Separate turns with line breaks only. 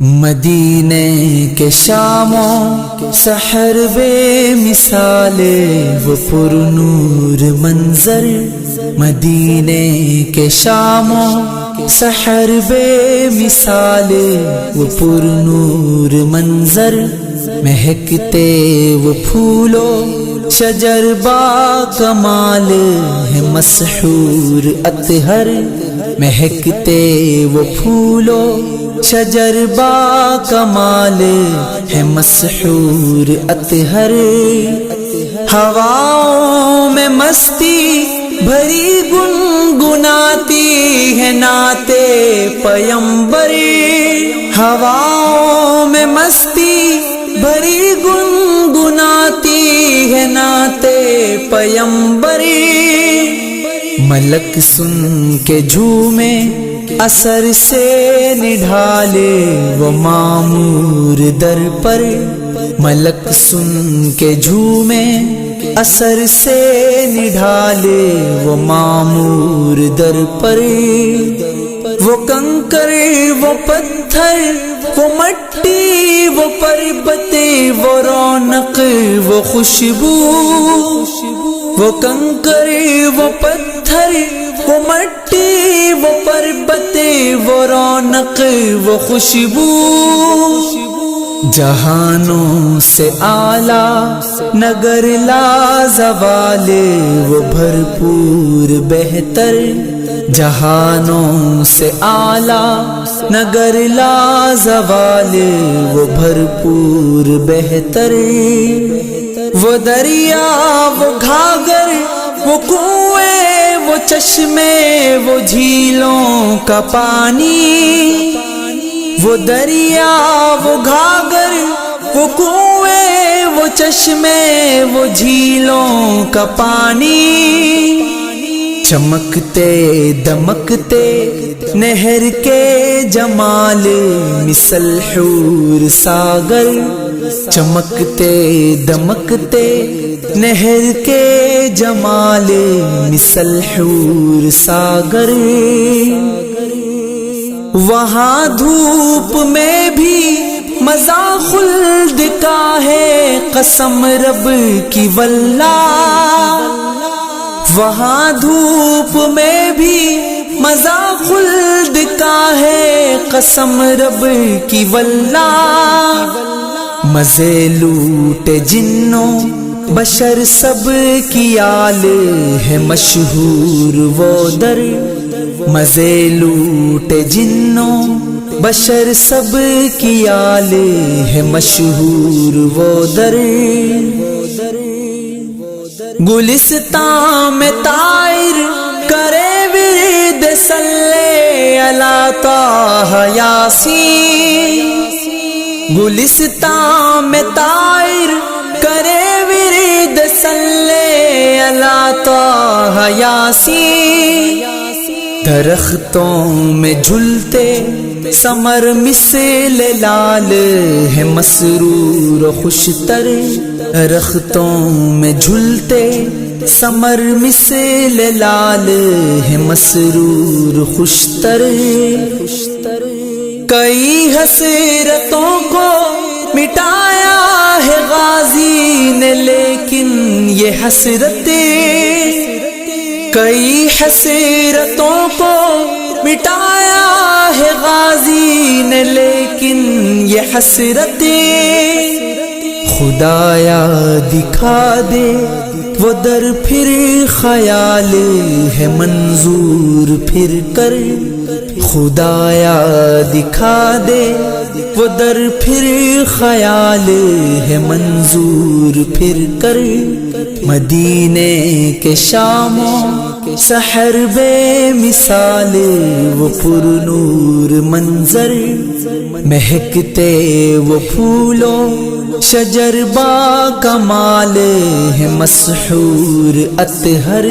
مدینے کے شاموں سحر بے مثال وہ پر نور منظر، مدینے کے شاموں سحر بے مثال وہ پر نور منظر، مہکتے وہ پھولوں شجر با کمال ہے مسحور اطہر، مہکتے وہ پھولوں شجر با کمال ہے مسحور اطہر، ہواؤں میں مستی بھری گنگناتی ہے نعت پیمبر، ہواؤں میں مستی بھری گنگناتی ہے نعت پیمبر، ملک سن کے جھومے اثر سے نڈھالے وہ معمور در پر، ملک سن کے جھومے اثر سے نڈھالے وہ معمور در پر، وہ کنکر وہ پتھر وہ مٹی وہ پربت وہ رونق وہ خوشبو، وہ کنکر وہ پتھر وہ مٹی وہ پربت وہ رونق وہ خوشبو، جہانوں سے اعلیٰ نگر لا زوال وہ بھرپور بہتر، جہانوں سے اعلیٰ نگر لا زوال وہ بھرپور بہتر، وہ دریا وہ گھاگر وہ کنویں وہ چشمے وہ جھیلوں کا پانی، وہ دریا وہ گھاگر وہ کنویں وہ چشمے وہ جھیلوں کا پانی، چمکتے دمکتے نہر کے جمال مثل حور ساگر، چمکتے دمکتے نہر کے جمال مثل حور ساگر، وہاں دھوپ میں بھی مزہ خلد کا ہے قسم رب کی واللہ، وہاں دھوپ میں بھی مزہ خلد کا ہے قسم رب کی واللہ، مزے لوٹے جنوں بشر سب کی آل ہے مشہور وہ در، مزے لوٹے جنوں بشر سب کی آل ہے مشہور وہ در، گلستان میں طائر کرے ورد صلی علی طٰ یاسین، گلستان میں طائر کرے ورد صلی علی طٰ یاسین، درختوں میں جھلتے ثمر مثل لال ہے مسرور و خوشتر، درختوں میں جھلتے ثمر مثل لال ہے مسرور خوشتر، کئی حسرتوں کو مٹایا ہے غازی نے لیکن یہ حسرتیں، کئی حسرتوں کو مٹایا ہے غازی نے لیکن یہ حسرتیں، خدایا دکھا دے وہ در پھر خیال ہے منظور پھر کر، خدایا دکھا دے وہ در پھر خیال ہے منظور پھر کر، مدینے کے شاموں سحر بے مثال وہ پر نور منظر، مہکتے وہ پھولوں شجر با کمال ہے مسحور اطہر۔